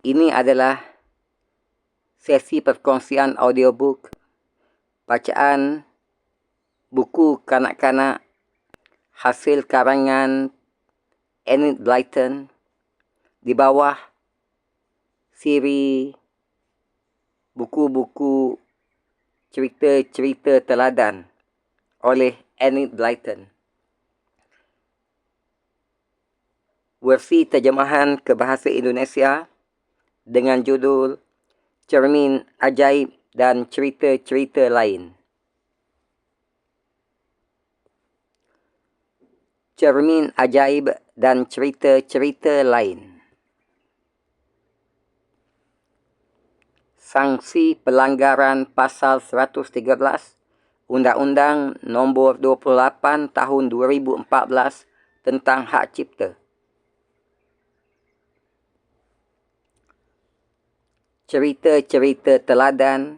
Ini adalah sesi perkongsian audiobook bacaan buku kanak-kanak hasil karangan Enid Blyton di bawah siri buku-buku cerita-cerita teladan oleh Enid Blyton. Versi terjemahan ke bahasa Indonesia dengan judul Cermin Ajaib dan Cerita-cerita Lain. Cermin Ajaib dan Cerita-cerita Lain. Sanksi pelanggaran Pasal 113 Undang-Undang Nombor 28 Tahun 2014 tentang Hak Cipta. Cerita-cerita teladan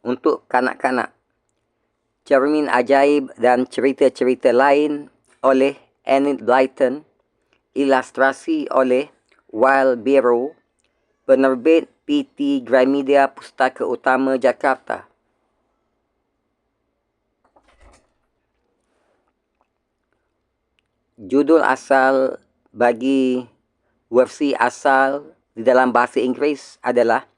untuk kanak-kanak. Cermin Ajaib dan Cerita-cerita Lain oleh Enid Blyton. Ilustrasi oleh Wild Biro. Penerbit PT Gramedia Pustaka Utama Jakarta. Judul asal bagi versi asal di dalam bahasa Inggeris adalah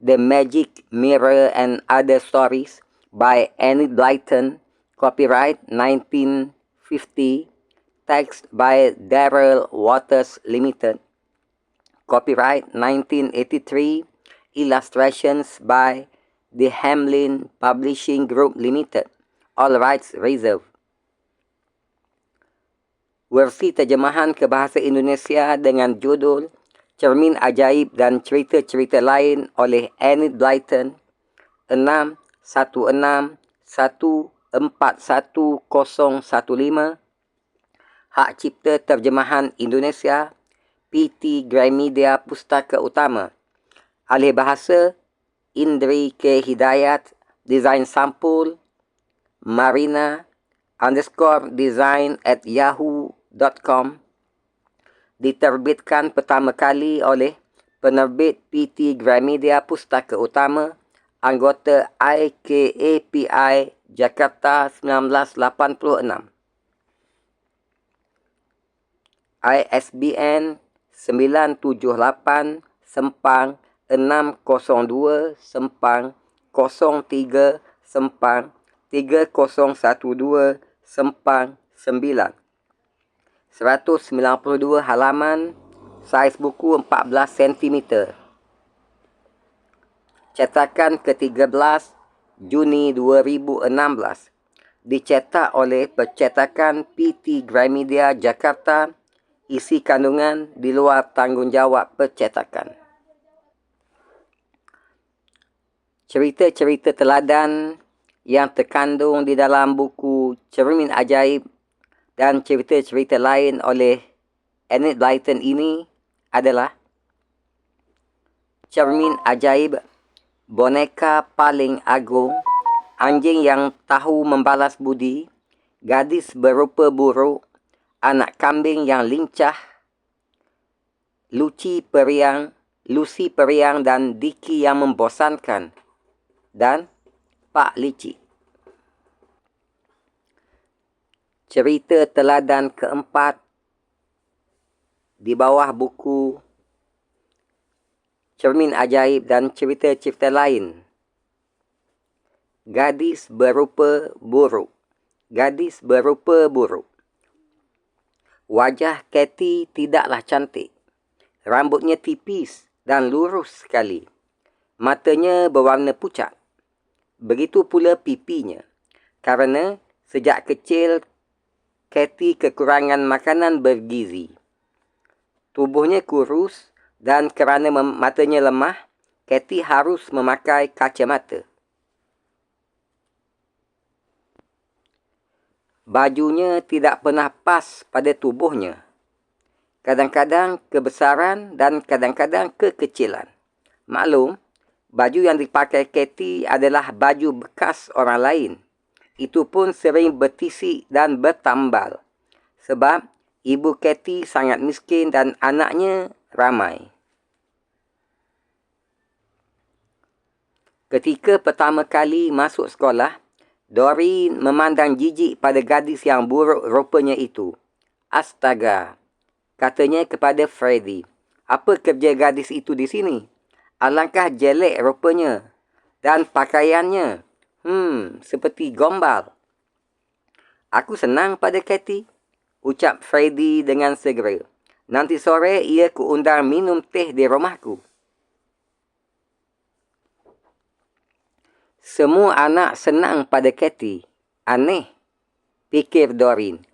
The Magic Mirror and Other Stories by Enid Blyton, copyright 1950, text by Darrell Waters Limited, copyright 1983, illustrations by The Hamlin Publishing Group Limited, all rights reserved. Versi terjemahan ke bahasa Indonesia dengan judul Cermin Ajaib dan Cerita-cerita Lain oleh Enid Blyton 616141015. Hak Cipta Terjemahan Indonesia PT Gramedia Pustaka Utama. Alih bahasa Indri K. Hidayat. Desain sampul marina_design@yahoo.com. Diterbitkan pertama kali oleh penerbit PT Gramedia Pustaka Utama, anggota IKAPI Jakarta 1986. ISBN 978-03-3012-9. 192 halaman, saiz buku 14 cm. Cetakan ke-13 Juni 2016. Dicetak oleh Percetakan PT Gramedia Jakarta. Isi kandungan di luar tanggungjawab percetakan. Cerita-cerita teladan yang terkandung di dalam buku Cermin Ajaib dan Cerita-cerita Lain oleh Enid Blyton ini adalah Cermin Ajaib, boneka paling agung, anjing yang tahu membalas budi, gadis berupa buruk, anak kambing yang lincah, Lucy Periang dan Diki yang membosankan, dan Pak Licik. Cerita teladan keempat di bawah buku Cermin Ajaib dan Cerita-cerita Lain. Gadis berupa buruk. Gadis berupa buruk. Wajah Kathy tidaklah cantik. Rambutnya tipis dan lurus sekali. Matanya berwarna pucat. Begitu pula pipinya. Kerana sejak kecil Kathy kekurangan makanan bergizi. Tubuhnya kurus dan kerana matanya lemah, Kathy harus memakai kacamata. Bajunya tidak pernah pas pada tubuhnya. Kadang-kadang kebesaran dan kadang-kadang kekecilan. Maklum, baju yang dipakai Kathy adalah baju bekas orang lain. Itu pun sering bertisik dan bertambal. Sebab ibu Kathy sangat miskin dan anaknya ramai. Ketika pertama kali masuk sekolah, Doreen memandang jijik pada gadis yang buruk rupanya itu. Astaga, katanya kepada Freddy. Apa kerja gadis itu di sini? Alangkah jelek rupanya. Dan pakaiannya, seperti gombal. Aku senang pada Katie, ucap Freddy dengan segera. Nanti sore ia kuundang minum teh di rumahku. Semua anak senang pada Katie. Aneh, fikir Doreen.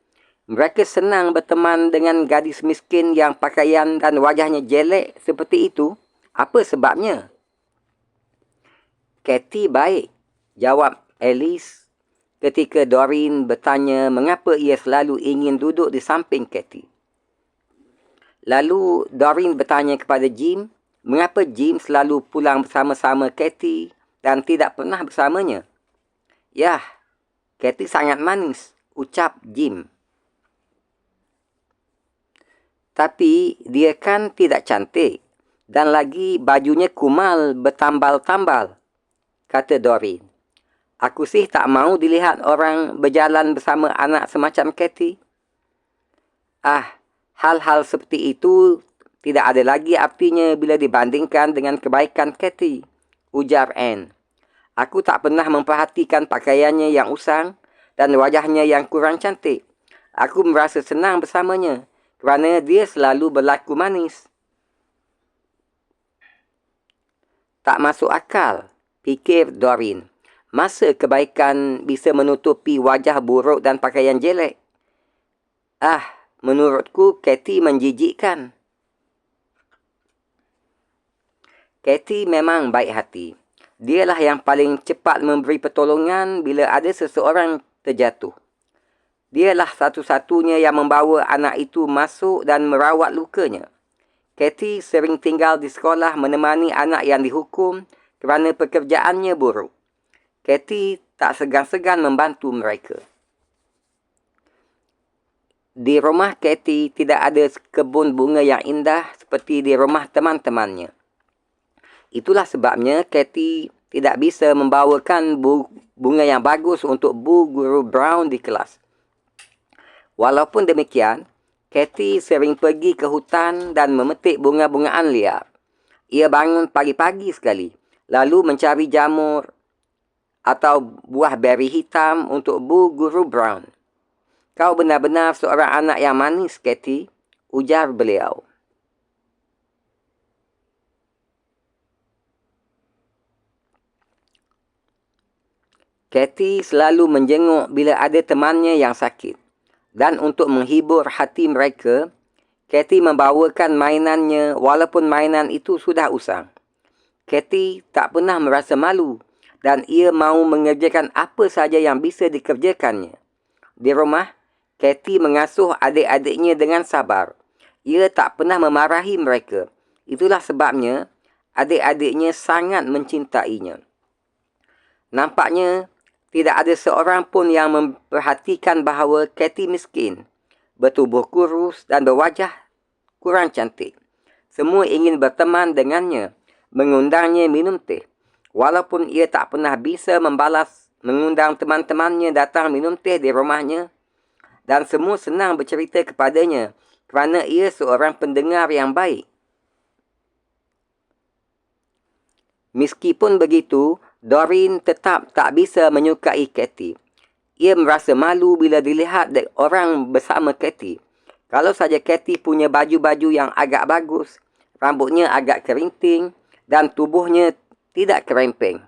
Mereka senang berteman dengan gadis miskin yang pakaian dan wajahnya jelek seperti itu. Apa sebabnya? Katie baik, jawab Alice ketika Doreen bertanya mengapa ia selalu ingin duduk di samping Katie. Lalu Doreen bertanya kepada Jim, mengapa Jim selalu pulang bersama-sama Katie dan tidak pernah bersamanya? Yah, Katie sangat manis, ucap Jim. Tapi dia kan tidak cantik dan lagi bajunya kumal bertambal-tambal, kata Doreen. Aku sih tak mau dilihat orang berjalan bersama anak semacam Katie. Hal-hal seperti itu tidak ada lagi artinya bila dibandingkan dengan kebaikan Katie, ujar Anne. Aku tak pernah memperhatikan pakaiannya yang usang dan wajahnya yang kurang cantik. Aku merasa senang bersamanya kerana dia selalu berlaku manis. Tak masuk akal, fikir Doreen. Masa kebaikan bisa menutupi wajah buruk dan pakaian jelek? Menurutku Katie menjijikkan. Katie memang baik hati. Dialah yang paling cepat memberi pertolongan bila ada seseorang terjatuh. Dialah satu-satunya yang membawa anak itu masuk dan merawat lukanya. Katie sering tinggal di sekolah menemani anak yang dihukum kerana pekerjaannya buruk. Katie tak segan-segan membantu mereka. Di rumah Katie tidak ada kebun bunga yang indah seperti di rumah teman-temannya. Itulah sebabnya Katie tidak bisa membawakan bunga yang bagus untuk Bu Guru Brown di kelas. Walaupun demikian, Katie sering pergi ke hutan dan memetik bunga-bungaan liar. Ia bangun pagi-pagi sekali, lalu mencari jamur atau buah beri hitam untuk Bu Guru Brown. Kau benar-benar seorang anak yang manis, Katie, ujar beliau. Katie selalu menjenguk bila ada temannya yang sakit. Dan untuk menghibur hati mereka, Katie membawakan mainannya walaupun mainan itu sudah usang. Katie tak pernah merasa malu dan ia mahu mengerjakan apa saja yang bisa dikerjakannya. Di rumah, Katie mengasuh adik-adiknya dengan sabar. Ia tak pernah memarahi mereka. Itulah sebabnya adik-adiknya sangat mencintainya. Nampaknya tidak ada seorang pun yang memperhatikan bahawa Katie miskin, bertubuh kurus dan berwajah kurang cantik. Semua ingin berteman dengannya, mengundangnya minum teh. Walaupun ia tak pernah bisa membalas mengundang teman-temannya datang minum teh di rumahnya, dan semua senang bercerita kepadanya kerana ia seorang pendengar yang baik. Meskipun begitu, Doreen tetap tak bisa menyukai Katie. Ia merasa malu bila dilihat orang bersama Katie. Kalau saja Katie punya baju-baju yang agak bagus, rambutnya agak kerinting dan tubuhnya tidak kerempeng.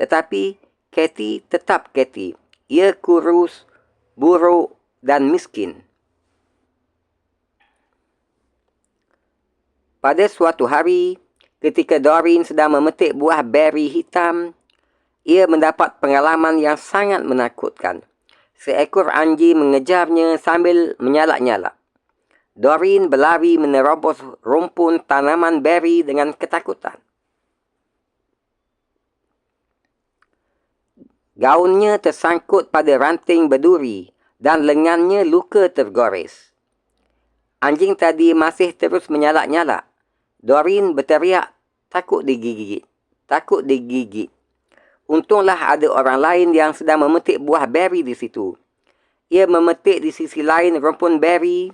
Tetapi Katie tetap Katie. Ia kurus, buruk dan miskin. Pada suatu hari, ketika Doreen sedang memetik buah beri hitam, ia mendapat pengalaman yang sangat menakutkan. Seekor anjing mengejarnya sambil menyalak-nyalak. Doreen berlari menerobos rumpun tanaman beri dengan ketakutan. Gaunnya tersangkut pada ranting berduri dan lengannya luka tergores. Anjing tadi masih terus menyalak-nyalak. Doreen berteriak, takut digigit. Untunglah ada orang lain yang sedang memetik buah beri di situ. Ia memetik di sisi lain rumpun beri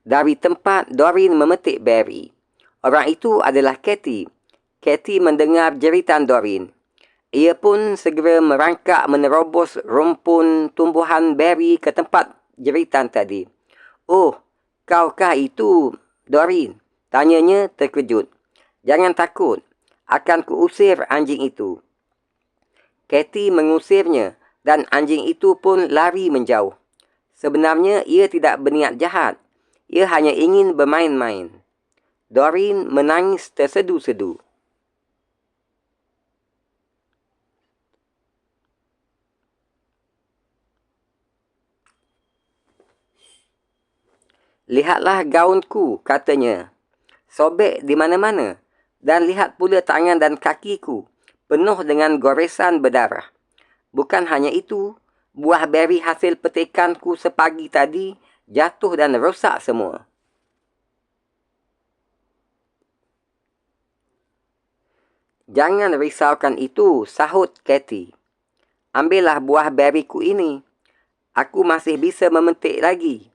dari tempat Doreen memetik beri. Orang itu adalah Katie. Katie mendengar jeritan Doreen. Ia pun segera merangkak menerobos rumpun tumbuhan beri ke tempat jeritan tadi. "Oh, kaukah itu, Doreen?" tanyanya terkejut. "Jangan takut, akan kuusir anjing itu." Katie mengusirnya dan anjing itu pun lari menjauh. Sebenarnya ia tidak berniat jahat. Ia hanya ingin bermain-main. Doreen menangis tersedu-sedu. "Lihatlah gaunku," katanya. "Sobek di mana-mana. Dan lihat pula tangan dan kakiku, penuh dengan goresan berdarah. Bukan hanya itu, buah beri hasil petikanku sepagi tadi jatuh dan rosak semua." "Jangan risaukan itu," sahut Katie. "Ambillah buah beriku ini. Aku masih bisa memetik lagi.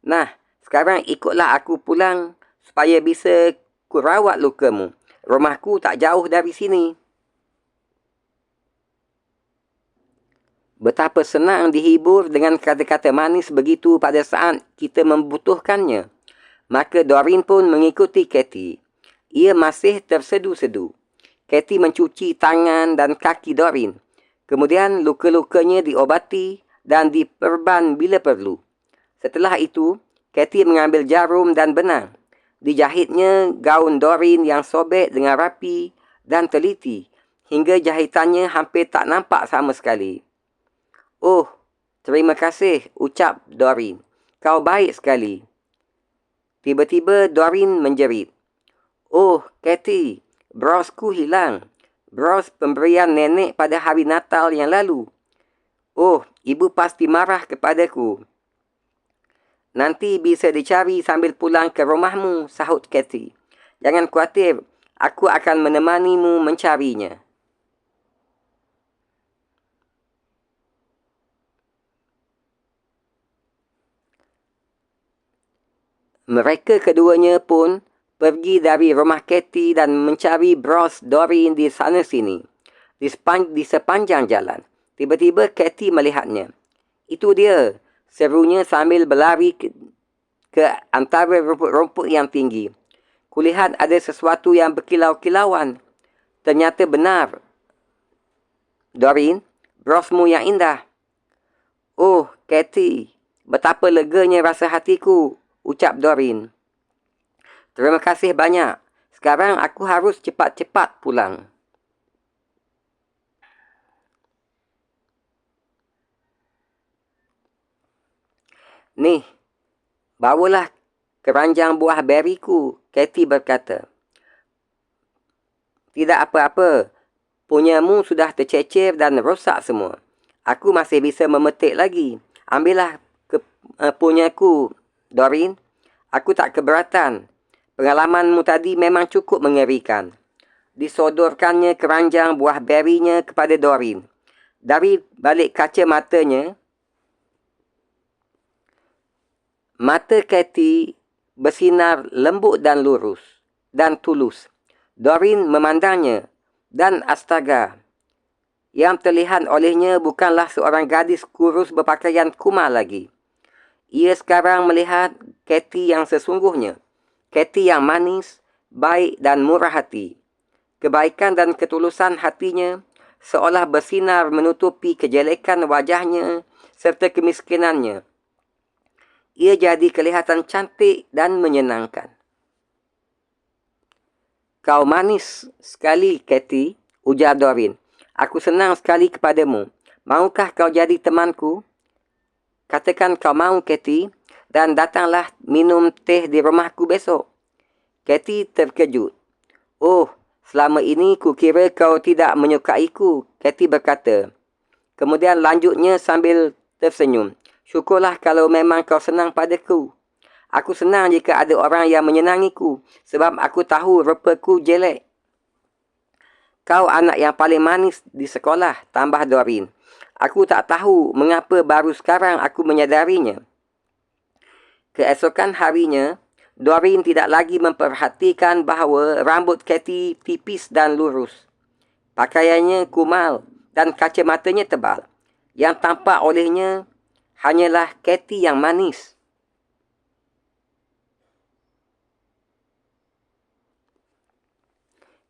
Nah, sekarang ikutlah aku pulang supaya bisa kurawat lukamu. Rumahku tak jauh dari sini." Betapa senang dihibur dengan kata-kata manis begitu pada saat kita membutuhkannya. Maka Doreen pun mengikuti Katie. Ia masih tersedu-sedu. Katie mencuci tangan dan kaki Doreen. Kemudian luka-lukanya diobati dan diperban bila perlu. Setelah itu, Katie mengambil jarum dan benang. Dijahitnya gaun Doreen yang sobek dengan rapi dan teliti, hingga jahitannya hampir tak nampak sama sekali. "Oh, terima kasih," ucap Doreen. "Kau baik sekali." Tiba-tiba Doreen menjerit. "Oh, Katie, brosku hilang. Bros pemberian nenek pada hari Natal yang lalu. Oh, ibu pasti marah kepadaku." "Nanti bisa dicari sambil pulang ke rumahmu," sahut Katie. "Jangan khawatir, aku akan menemanimu mencarinya." Mereka keduanya pun pergi dari rumah Katie dan mencari bros Doreen di sana-sini. Di sepanjang jalan, tiba-tiba Katie melihatnya. "Itu dia," serunya sambil berlari ke antara rumput-rumput yang tinggi. "Kulihat ada sesuatu yang berkilau-kilauan." "Ternyata benar, Doreen, brosmu yang indah." "Oh, Katie, betapa leganya rasa hatiku," ucap Doreen. "Terima kasih banyak. Sekarang aku harus cepat-cepat pulang." "Nih, bawalah keranjang buah beriku," Katie berkata. "Tidak apa-apa, punyamu sudah tercecer dan rosak semua. Aku masih bisa memetik lagi. Ambillah punyaku, Doreen. Aku tak keberatan. Pengalamanmu tadi memang cukup mengerikan." Disodorkannya keranjang buah berinya kepada Doreen. Dari balik kaca matanya, mata Katie bersinar lembut dan lurus dan tulus. Doreen memandangnya dan astaga, yang terlihat olehnya bukanlah seorang gadis kurus berpakaian kumar lagi. Ia sekarang melihat Katie yang sesungguhnya. Katie yang manis, baik dan murah hati. Kebaikan dan ketulusan hatinya seolah bersinar menutupi kejelekan wajahnya serta kemiskinannya. Ia jadi kelihatan cantik dan menyenangkan. "Kau manis sekali, Katie," ujar Doreen. "Aku senang sekali kepadamu. Maukah kau jadi temanku? Katakan kau mahu, Katie, dan datanglah minum teh di rumahku besok." Katie terkejut. "Oh, selama ini kukira kau tidak menyukaiku," Katie berkata. Kemudian lanjutnya sambil tersenyum. "Syukurlah kalau memang kau senang padaku. Aku senang jika ada orang yang menyenangiku, sebab aku tahu rupaku jelek." Kau anak yang paling manis di sekolah, tambah Doreen. Aku tak tahu mengapa baru sekarang aku menyadarinya. Keesokan harinya, Doreen tidak lagi memperhatikan bahawa rambut Kathy tipis dan lurus. Pakaiannya kumal dan kacamatanya tebal. Yang tampak olehnya hanyalah Kathy yang manis.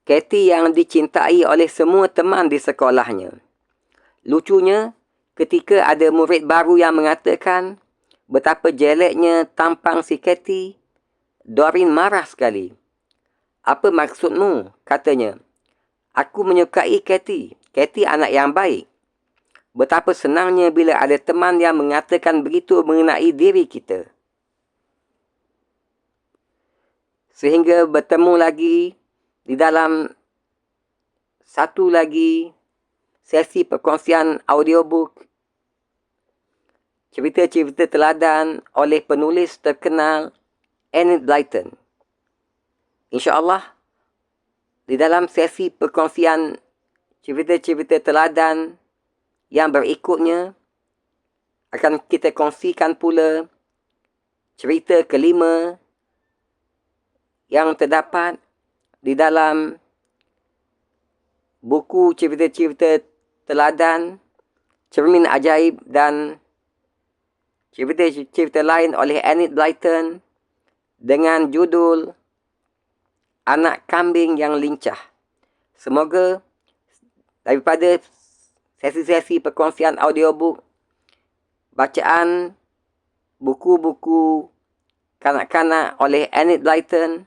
Kathy yang dicintai oleh semua teman di sekolahnya. Lucunya, ketika ada murid baru yang mengatakan betapa jeleknya tampang si Kathy, Doreen marah sekali. Apa maksudmu? Katanya. Aku menyukai Kathy. Kathy anak yang baik. Betapa senangnya bila ada teman yang mengatakan begitu mengenai diri kita. Sehingga bertemu lagi di dalam satu lagi sesi perkongsian audiobook cerita-cerita teladan oleh penulis terkenal Enid Blyton. InsyaAllah, di dalam sesi perkongsian cerita-cerita teladan yang berikutnya, akan kita kongsikan pula cerita kelima yang terdapat di dalam buku cerita-cerita teladan, Cermin Ajaib dan cerita-cerita lain oleh Enid Blyton dengan judul Anak Kambing yang Lincah. Semoga daripada sesi-sesi perkongsian audiobook, bacaan buku-buku kanak-kanak oleh Enid Blyton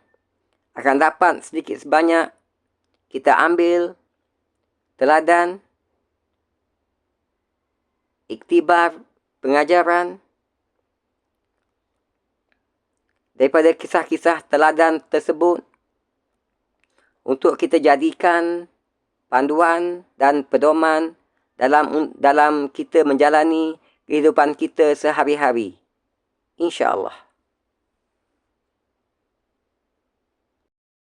akan dapat sedikit sebanyak kita ambil teladan, iktibar, pengajaran daripada kisah-kisah teladan tersebut untuk kita jadikan panduan dan pedoman dalam kita menjalani kehidupan kita sehari-hari. InsyaAllah.